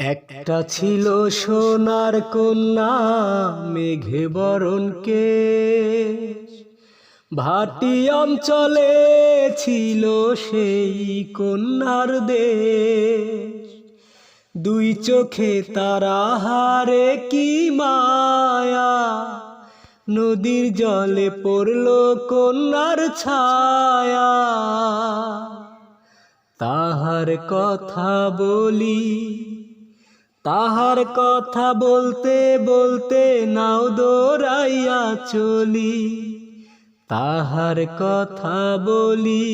একটা ছিল সোনার কন্যা মেঘে বরণ কেশ, ভাটি অঞ্চলে ছিল সেই কন্যার দেশ। দুই চোখে তারা হারে কি মায়া, নদীর জলে পড়ল কন্যার ছায়া। তাহার কথা বলি, তাহার কথা বলতে বলতে নাও দৌড়াইয়া চলি। তাহার কথা বলি,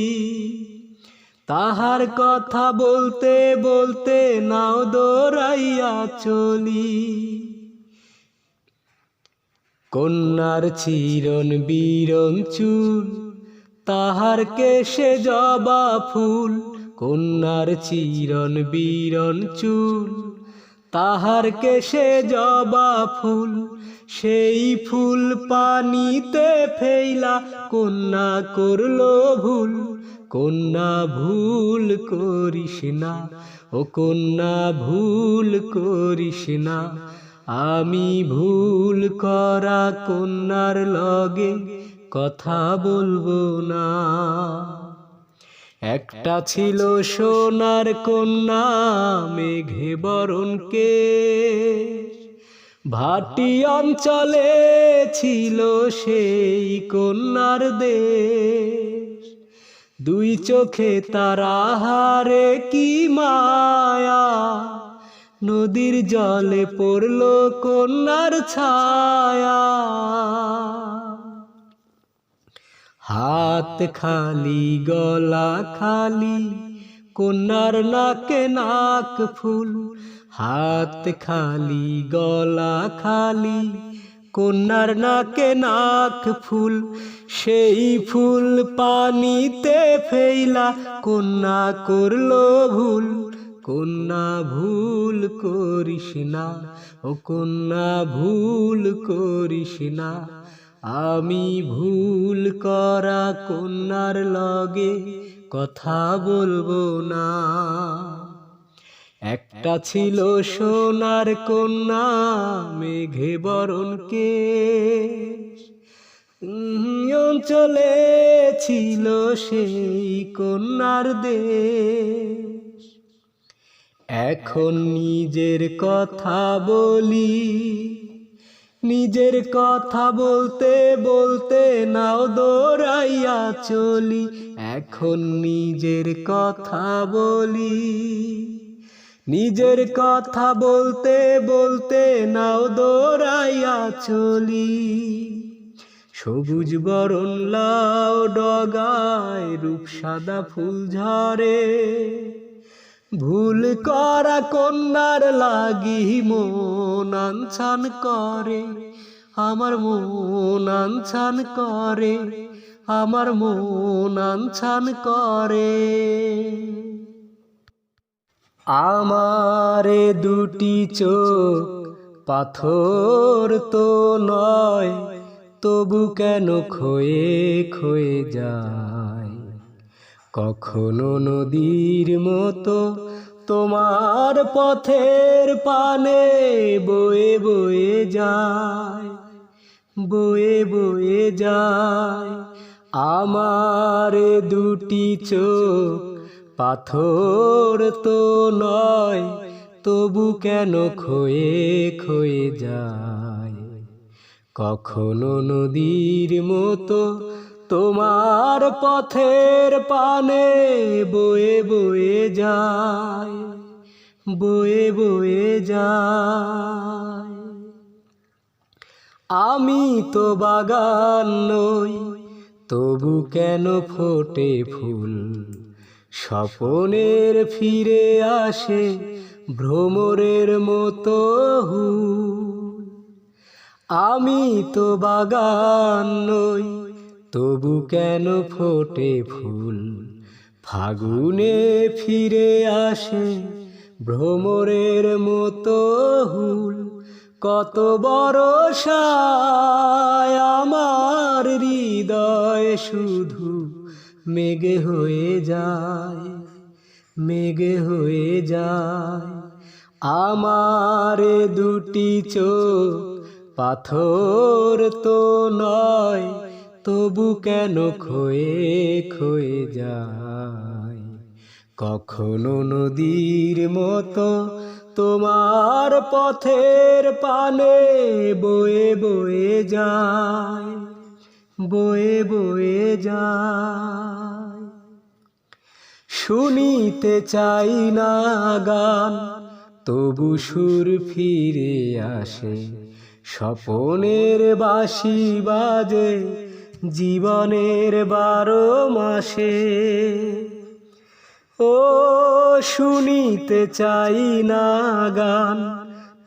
তাহার কথা বলতে বলতে নাও দৌড়াইয়া চলি। কন্যার চিরন বিরন চুল, তাহার কেশে জবা ফুল। কন্যার চিরন বিরন চুল, তাহার কেশে জবা ফুল। সেই ফুল পানিতে ফেইলা কন্যা করল ভুল। কন্যা ভুল করিস না, ও কন্যা ভুল করিস না। আমি ভুল করা কন্যার লগে কথা বলবো না। একটা ছিল সোনার কন্যা মেঘে বরণ কেশ, ভাটি অঞ্চলে ছিল সেই কন্যার দেশ। দুই চোখে তারা হারে কি মায়া, নদীর জলে পড়ল কন্যার ছায়া। হাত খালি গলা খালি, কন্যার নাকে নাক ফুল। হাত খালি গলা খালি, কন্যার নাকে নাক ফুল। সেই ফুল পানিতে ফেইলা কন্যা করল ভুল। কন্যা ভুল করিস না, ও কন্যা ভুল করিস না। আমি ভুল করা কন্যার লগে কথা বলবো না। একটা ছিল সোনার কন্যা মেঘে বরণ কেশ, অঞ্চলে ছিল সেই কন্যার দেশ। এখন নিজের কথা বলি, নিজের কথা বলতে বলতে নাও দৌড়াইয়া চলি। এখন নিজের কথা বলি, নিজের কথা বলতে বলতে নাও দৌড়াইয়া চলি। সবুজ বরণ লাউ ডগায় রূপসাদা ফুল ঝরে, ভুল করা কন্যার লাগি মন আনছান করে। আমার মন আনছান করে, আমার মন আনছান করে। আমারে দুটি চোখ পাথর তো নয়, তবু কেন ক্ষয়ে ক্ষয়ে যায়। কখনো নদীর মতো তোমার পথের পানে বয়ে বয়ে যায়, বয়ে বয়ে যায়। আমার দুটি চোখ পাথর তো নয়, তবু কেন ক্ষয়ে ক্ষয়ে যায়। কখনো নদীর মতো তোমার পথের পানে বয়ে বয়ে যায়, বয়ে বয়ে যায়। আমি তো বাগান নই, তবু কেন ফোটে ফুল। স্বপনের ফিরে আসে ভ্রমরের মতো হুল। আমি তো বাগান নই, তবু কেন ফোটে ফুল। ফাগুনে ফিরে আসে ভ্রমরের মতো হুল। কত বরষায় আমার হৃদয় শুধু মেঘে হয়ে যায়, মেঘে হয়ে যায়। আমার দুটি চোখ পাথর তো নয়, তবু কেন ক্ষয়ে ক্ষয়ে যায়। কখনো নদীর মতো তোমার পথের পানে বয়ে বয়ে যায়, বয়ে বয়ে যায়। শুনিতে চাই না গান, তবু সুর ফিরে আসে। স্বপনের বাঁশি বাজে জীবনের 12 মাসে। ও শুনিতে চাই না গান,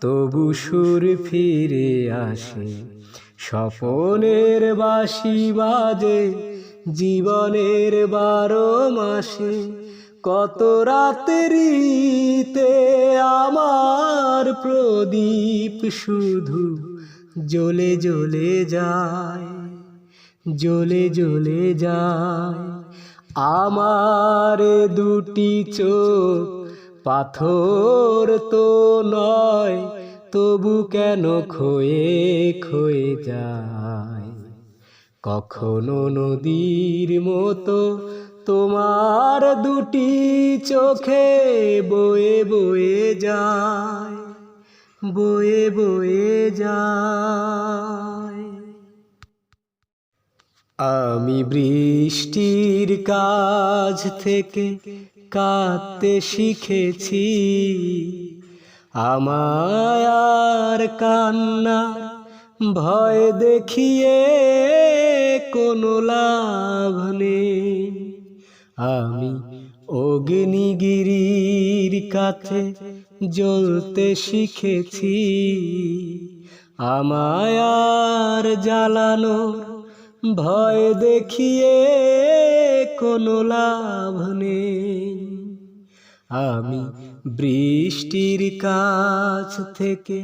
তবু সুর ফিরে আসে। স্বপনের বাঁশি বাজে জীবনের 12 মাসে। কত রাত্রিতে আমার প্রদীপ শুধু জ্বলে জ্বলে যায়, জ্বলে জ্বলে যায়। আমার দুটি চোখ পাথর তো নয়, তবু কেন ক্ষয়ে ক্ষয়ে যায়। কখনো নদীর মতো তোমার দুটি চোখে বয়ে বয়ে যায়, বয়ে বয়ে যায়। আমি বৃষ্টির কাছ থেকে কাঁদতে শিখেছি, আমায় আর কান্নার ভয় দেখিয়ে কোনো লাভ নেই। আমি অগ্নিগিরির কাছে জ্বলতে শিখেছি, আমায় আর জ্বালানোর ভয় দেখিয়ে কোনো লাভ নেই। আমি বৃষ্টির কাছ থেকে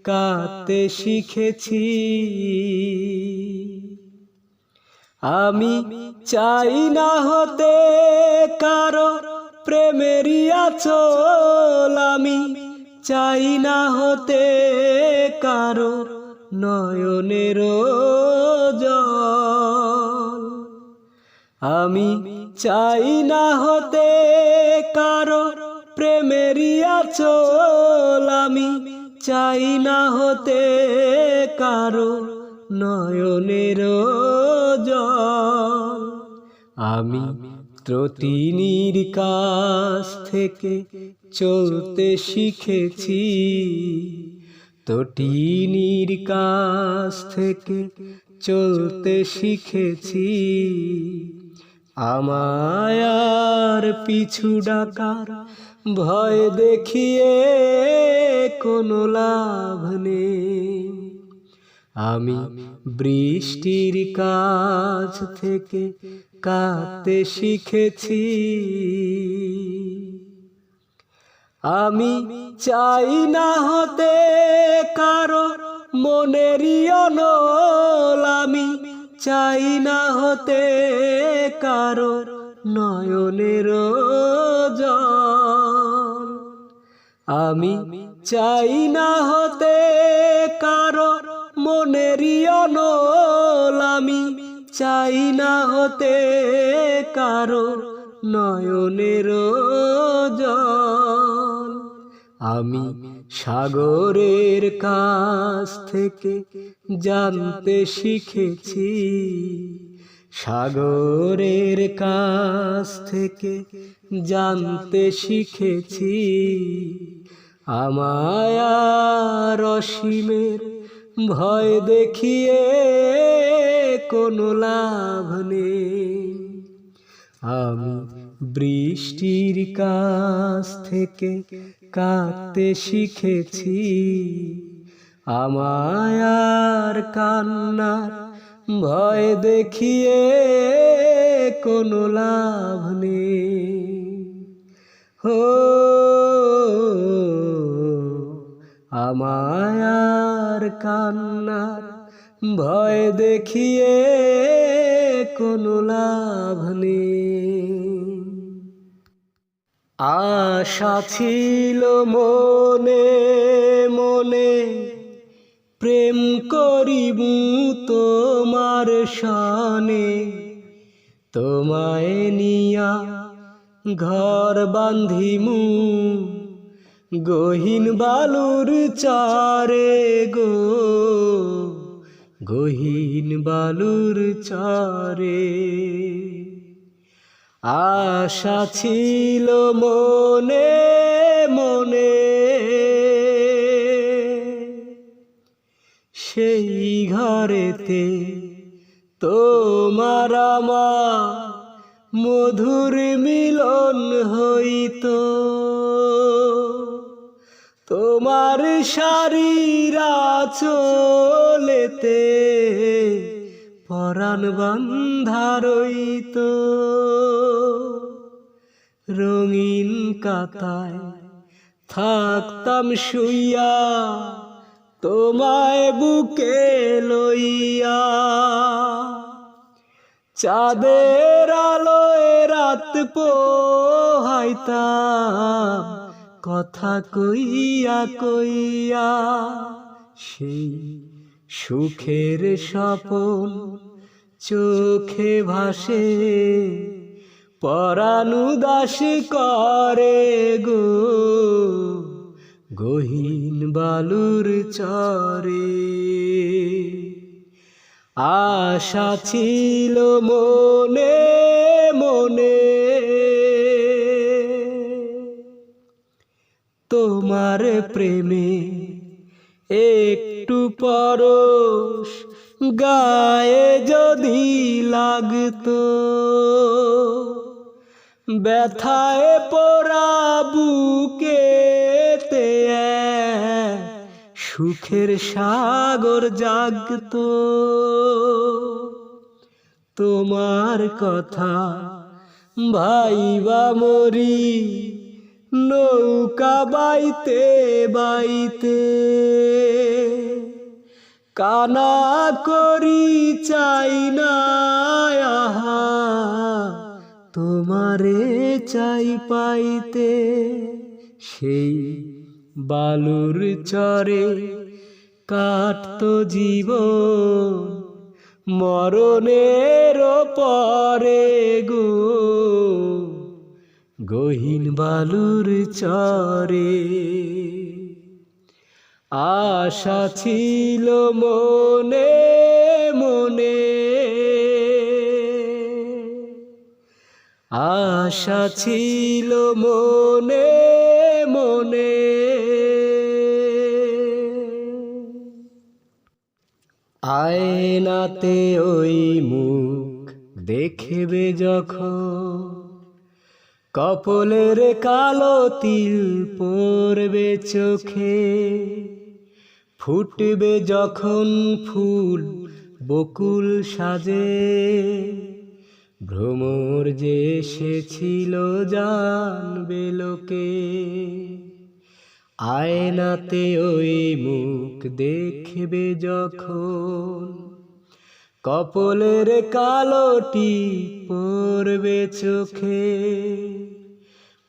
কাঁদতে শিখেছি। আমি চাই না হতে কারো প্রেমেরই আঁচল, আমি চাই না হতে কারো নয়নের জল। আমি চাই না হতে কারো প্রেমেরই আঁচল, আমি চাই না হতে কারো নয়নের জল। আমি ত্রটিনির কাছ থেকে চলতে শিখেছি, তটিনীর কাছ থেকে চলতে শিখেছি। আমায় আর পিছু ডাকার ভয় দেখিয়ে কোনো লাভ নেই। আমি বৃষ্টির কাছ থেকে কাঁদতে শিখেছি। আমি চাই না হতে কারো মনেরই অনল, আমি চাই না হতে কারো নয়নের জল। আমি চাই না হতে কারো মনেরই অনল, আমি চাই না হতে কারো নয়নের জল। আমি সাগরের কাছ থেকে জানতে শিখেছি, সাগরের কাছ থেকে জানতে শিখেছি। আমায় আর অসীমের ভয় দেখিয়ে কোনো লাভ নেই। আমি বৃষ্টির কাছ থেকে কাঁদতে শিখেছি, আমায় আর কান্নার ভয় দেখিয়ে কোনো লাভ নেই। হো আমায় আর কান্নার ভয় দেখিয়ে কোনো লাভ নেই। আশা ছিল মনে মনে, প্রেম করিবু তোমার সনে, তোমায় নিয়া ঘর বান্ধিমু গহীন বালুর চরে গো, গহীন বালুর চরে। আশা ছিল মনে মনে, সেই ঘরেতে তোমার আমার মধুর মিলন হইতো, তোমার শাড়ির আঁচলেতে পরাণ বান্ধা রইতো, রঙিন কাতায় থাকতাম শুইয়া তোমায় বুকে লইয়া, চাঁদের আলোয় রাত পোহাইতাম কথা কইয়া কইয়া, সেই সুখের স্বপন চোখে ভাসে পরাণ উদাস করে গো, গহীন বালুর চরে। আশা ছিল মনে মনে, তোমার প্রেমে একটু পরশ গায়ে যদি লাগতো, ব্যথায় পোড়া বুকেতে সুখের সাগর জাগতো, তোমার কথা ভাইবা মরি নৌকা বাইতে বাইতে, কানা করি চাই না আহা তোমারে চাই পাইতে, সেই বালুর চরে কাটতো জীবন মরণের পরে গো, গহীন বালুর চরে। আশা ছিল মনে মনে, আশা ছিল মনে মনে। আয়নাতে ওই মুখ দেখবে যখন, কপলের কালো তিল পড়বে চোখে, ফুটবে যখন ফুল বকুল সাজে, ভ্রমর যে এসেছিল জানবে লোকে। আয়নাতে ওই মুখ দেখবে যখন, কপলের কালোটি পড়বে চোখে,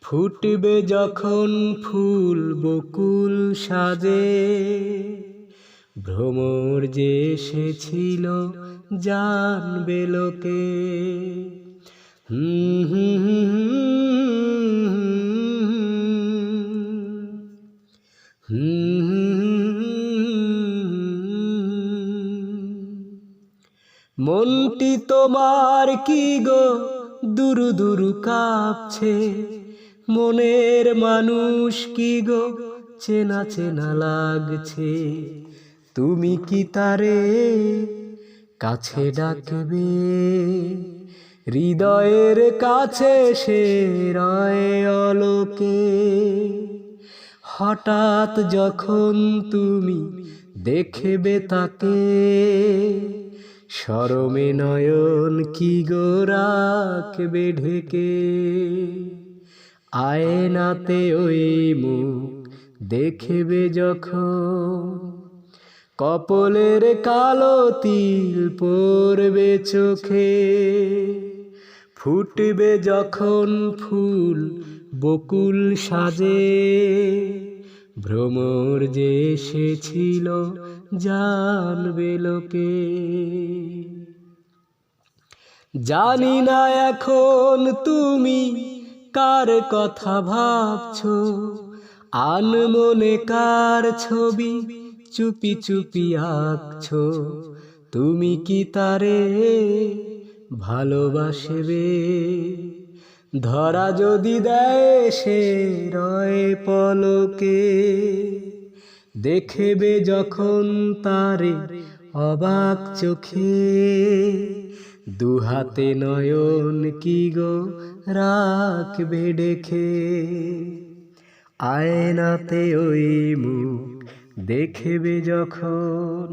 ফুটবে যখন ফুল বকুল সাজে, ভ্রমর যে এসেছিল জানবে লোকে। মনটি তোমার কি গো দুরু দুরু কাঁপছে, মনের মানুষ কি গো চেনা চেনা লাগছে, তুমি কি তারে কাছে ডাকবে, হৃদয়ের কাছে সে রয় অলোকে। হঠাৎ যখন তুমি দেখবে তাকে, শরমে নয়ন কি গো রাখবে ঢেকে। আয়নাতে ওই মুখ দেখবে যখন, কপলের কালো তিল পড়বে চোখে, ফুটবে যখন ফুল বকুল সাজে ভ্রমর যে এসেছিল জানবে লোকে। জানি না এখন তুমি কার কথা ভাবছো, আনমনে কার ছবি চুপি চুপি আঁকছো। তুমি কি তারে ভালোবাসবে? ধরা যদি দেয় সে রয় পলকে, দেখবে যখন তারে অবাক চোখে। দুহাতে নয়ন কি গো রাখবে ডেকে, আয়নাতে ওই মুখ দেখবে যখন।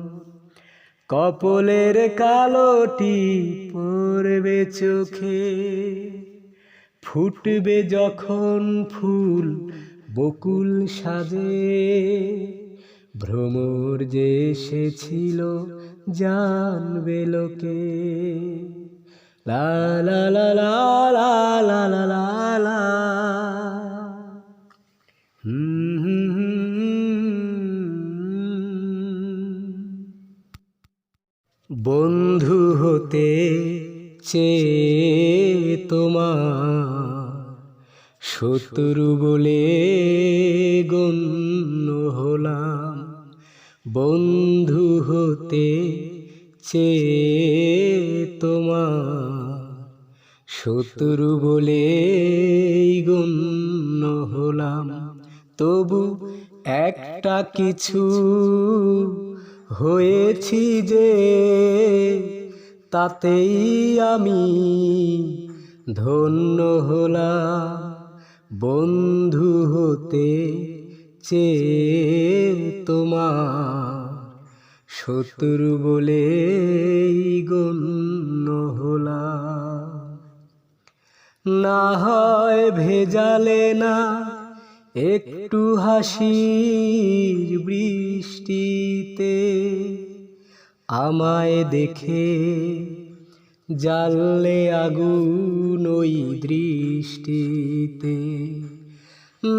কপলের কালোটি পড়বে চোখে, ফুটবে যখন ফুল বকুল সাজে। ভ্রমর যে এসেছিল জানবে লোকে। লা লা লা লা লা লা লা লা লা। বন্ধু হতে চেয়ে তোমার শত্রু বলে গণ্য হলাম। বন্ধু হতে চেয়ে তোমার শত্রু বলে গণ্য হলাম। তবু একটা কিছু হয়েছি যে, তাতেই আমি ধন্য হলাম। বন্ধু হতে চেয়ে তোমার শত্রু বলে গণ্য হলাম। না হয় ভেজালে না একটু হাসির বৃষ্টিতে, আমায় দেখে জ্বাললে আগুন ওই দৃষ্টিতে।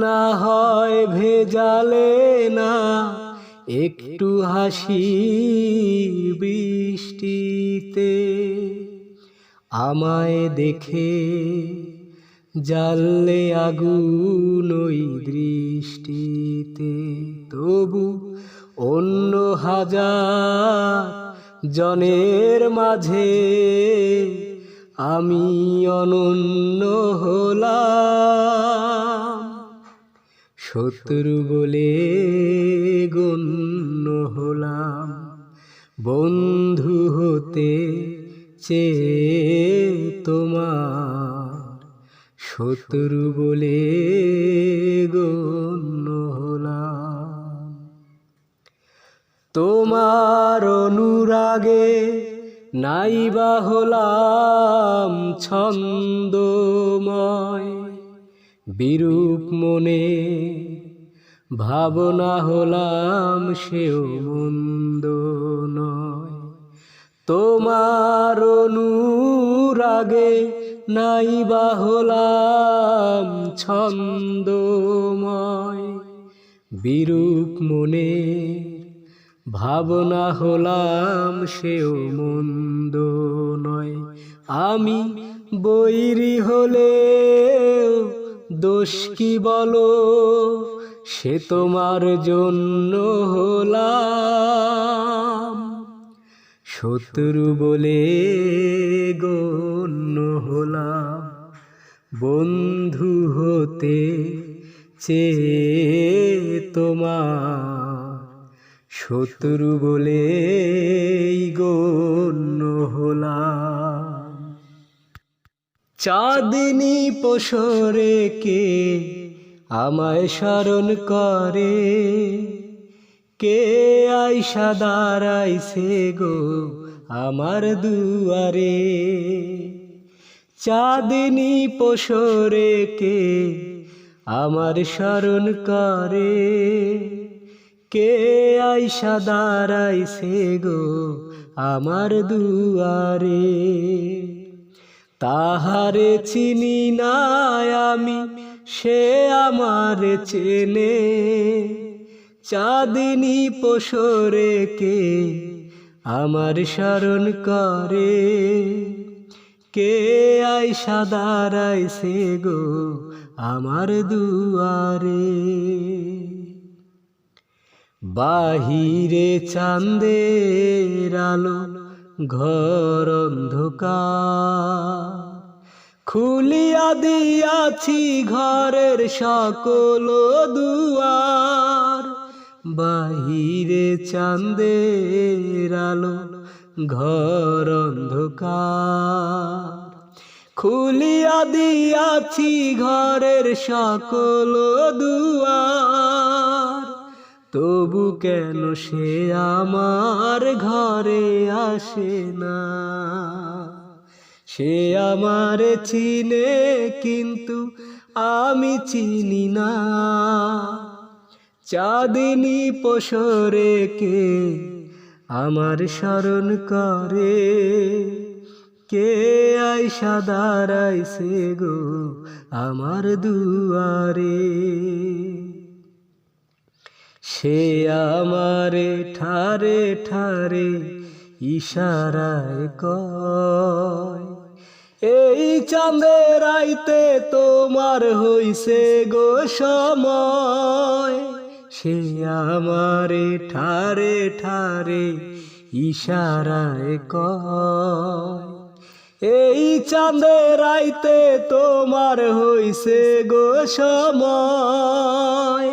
না হয় ভেজালে না একটু হাসির বৃষ্টিতে, আমায় দেখে জ্বাললে আগুন ওই দৃষ্টিতে। তবু অন্য হাজার জনের মাঝে আমি অনন্য হলাম। শত্রু বলে গণ্য হলাম। বন্ধু হতে চেয়ে তোমার শত্রু বলে গণ্য হলাম। তোমার অনুরাগে নাইবা হলাম ছন্দময়, বিরূপ মনে ভাবনা হলাম সেও মন্দ নয়। তোমার অনুরাগে নাইবা হলাম ছন্দময়, বিরূপ মনে ভাবনা হলাম সেও মন্দ নয়। আমি বৈরী হলে দোষ কি বলো, সে তোমার জন্য হলাম। শত্রু বলে গণ্য হলাম। বন্ধু হতে চেয়ে তোমার শত্রু বলে গণ্য হলাম। চাঁদনি পসরে কে আমায় স্মরণ করে, কে আইসা দাঁড়াইছে গো আমার দুয়ারে। চাঁদনি পসরে কে আমার স্মরণ করে, কে আইসা দাঁড়াইছে গো আমার দুয়ারে। তাহারে চিনি না আমি সে আমার চেনে, চাঁদনি পশরে কে আমার স্মরণ করে, কে আইসা দাঁড়াইছে গো আমার দুয়ারে। বাহিরে চাঁদের আলো, ঘর অন্ধকার, খুলিয়া দিয়াছি ঘরের সকল দুয়ার। বাহিরে চাঁদের আলো, ঘর অন্ধকার, খুলিয়া দিয়াছি ঘরের সকল দুয়ার। তবু কেন সে আমার ঘরে আসে না? সে আমার চিনে কিন্তু আমি চিনি না। চাঁদনি পশরে কে আমার স্মরণ করে, কে আইসা দাঁড়াইছে গো আমার দুয়ারে। সে আমারে ঠারে ঠারে ইশারায় কয়, এই চাঁদের আইতে তোমার হইছে গো সময়। সে আমারে ঠারে ঠারে ইশারায় কয়, এই চাঁদের আইতে তোমার হইছে গো সময়।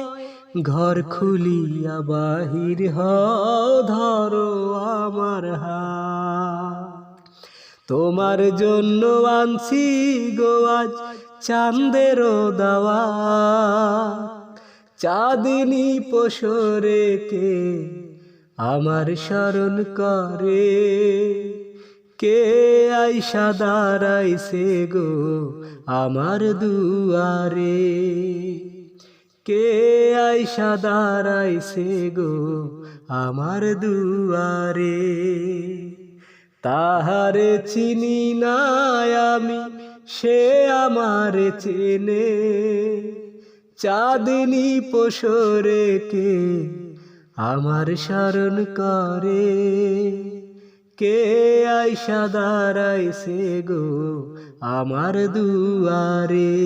ঘর খুলিয়া বাহির হও, ধরো আমার হাত, তোমার জন্য আনছি গো আজ চাঁদেরও দাওয়াত। চাঁদনি পশরে কে আমার স্মরণ করে, কে আইসা দাঁড়াইছে গো আমার দুয়ারে। কে আইসা দাঁড়াইছে গো আমার দুয়ারে। তাহারে চিনি না আমি, সে আমার চেনে, চাঁদনি পশরে কে আমার স্মরণ করে, কে আইসা দাঁড়াইছে গো আমার দুয়ারে।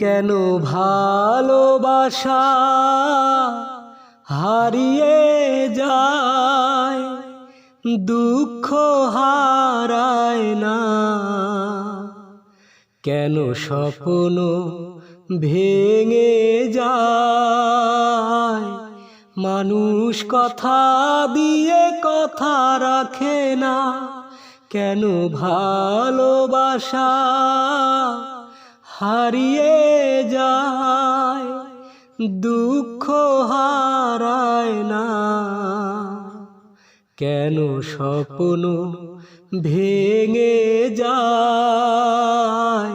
কেন ভালোবাসা হারিয়ে যায়, দুঃখ হারায় না? কেন স্বপ্ন ভেঙে যায়, মানুষ কথা দিয়ে কথা রাখে না? কেন ভালোবাসা হারিয়ে যায়, দুঃখ হারায় না? কেন স্বপ্ন ভেঙে যায়,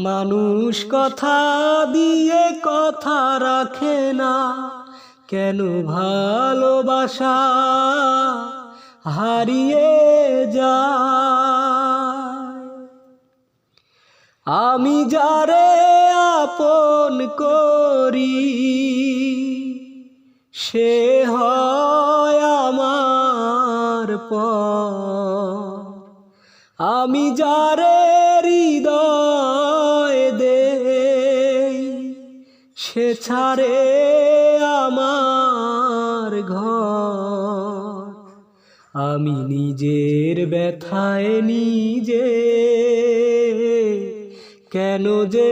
মানুষ কথা দিয়ে কথা রাখে না? কেন ভালোবাসা হারিয়ে যায়? আমি যারে আপন করি, সে হয় আমার পর। আমি যারে হৃদয় দেই, সে ছাড়ে আমার ঘর। আমি নিজের ব্যথায় নিজে কেন যে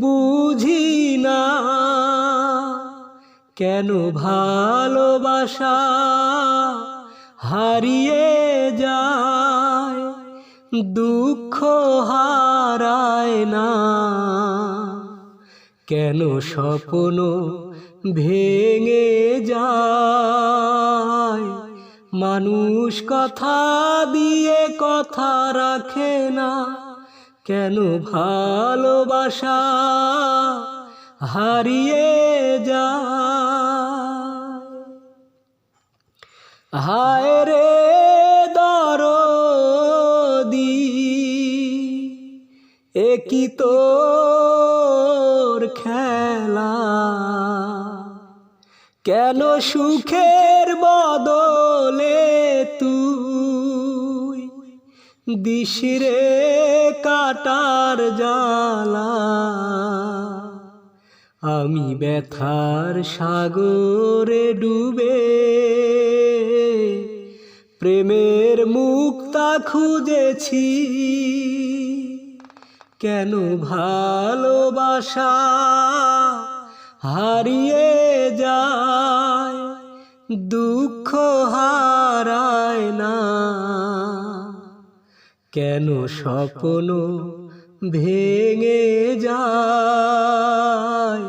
বুঝি না, কেন ভালোবাসা হারিয়ে যায়, দুঃখ হারায় না? কেন স্বপ্ন ভেঙে যায়, মানুষ কথা দিয়ে কথা রাখে না? কেন ভালোবাসা হারিয়ে যায়? হায় রে দরদি, একি তো সুখের বদলে তুই দিশরে কাটার জ্বালা, আমি ব্যথার সাগরে ডুবে প্রেমের মুক্তা খুঁজেছি। কেন ভালোবাসা হারিয়ে যায়, দুঃখ হারায় না? কেন স্বপ্ন ভেঙে যায়,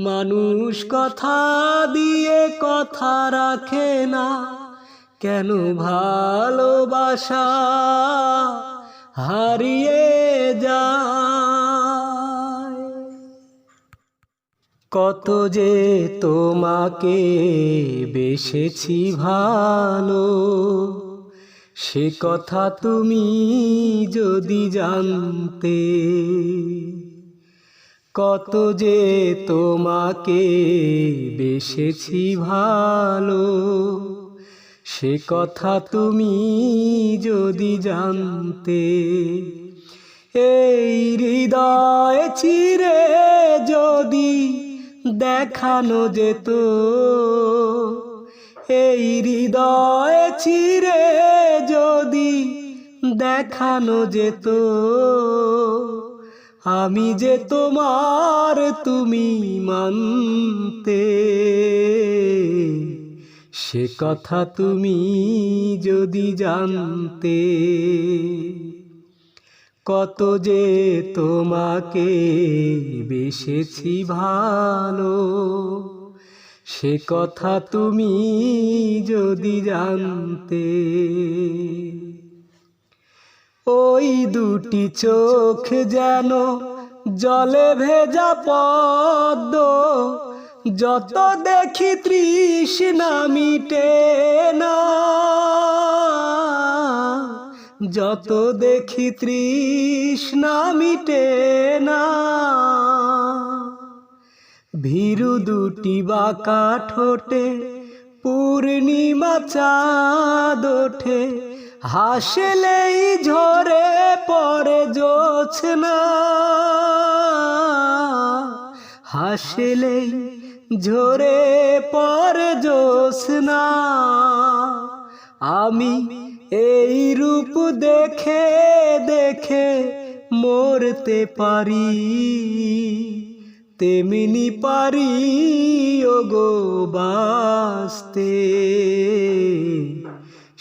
মানুষ কথা দিয়ে কথা রাখে না? কেন ভালোবাসা হারিয়ে যায়? কত যে তোমাকে বেসেছি ভালো, সে কথা তুমি যদি জানতে। কত যে তোমাকে বেসেছি ভালো, সে কথা তুমি যদি জানতে। এই হৃদয় চিরে যদি দেখানো যেত, এই হৃদয় চিরে যদি দেখানো যেত, আমি যে তোমার তুমি মানতে। সে কথা তুমি যদি জানতে। কত যে তোমাকে বেসেছি ভালো, সে কথা তুমি যদি জানতে। ওই দুটি চোখ যেন জলে ভেজা পদ্ম, যত দেখি তৃষ্ণা মিটে না, যত দেখি তৃষ্ণা মিটে না। ভীরু দুটি বাঁকা ঠোঁটে পূর্ণিমা চাঁদ ওঠে, হাসলেই ঝরে পড়ে জোছনা, হাসলেই ঝরে পড়ে জোছনা। আমি এই রূপ দেখে দেখে মরতে পারি, তেমনি পারি ওগো বাঁচতে।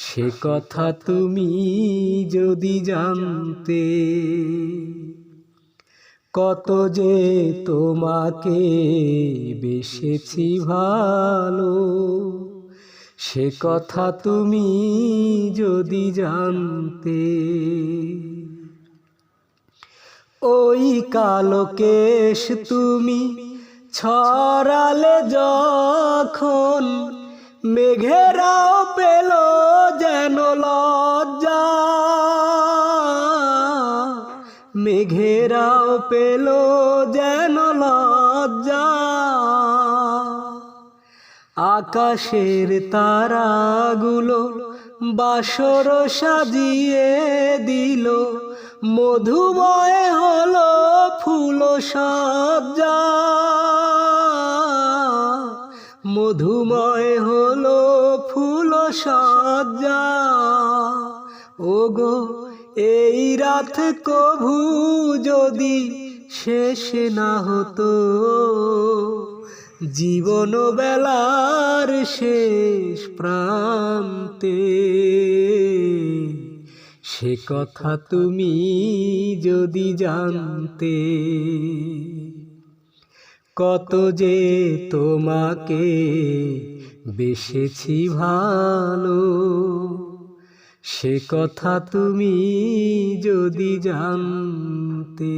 সে কথা তুমি যদি জানতে। কত যে তোমাকে বেসেছি ভালো, সে কথা তুমি যদি জানতে। ওই কালো কেশ তুমি ছড়ালে যখন, মেঘেরাও পেল যেন লজ্জা, মেঘেরাও পেল যেন লজ্জা। আকাশের তারাগুলো বাসর সাজিয়ে দিল, মধুময় হলো ফুল সজ্জা, মধুময় হলো ফুল সজ্জা। ওগো এই রাত কভু যদি শেষ না হতো, জীবন বেলার শেষ প্রান্তে। সে কথা তুমি যদি জানতে। কত যে তোমাকে বেসেছি ভালো, সে কথা তুমি যদি জানতে।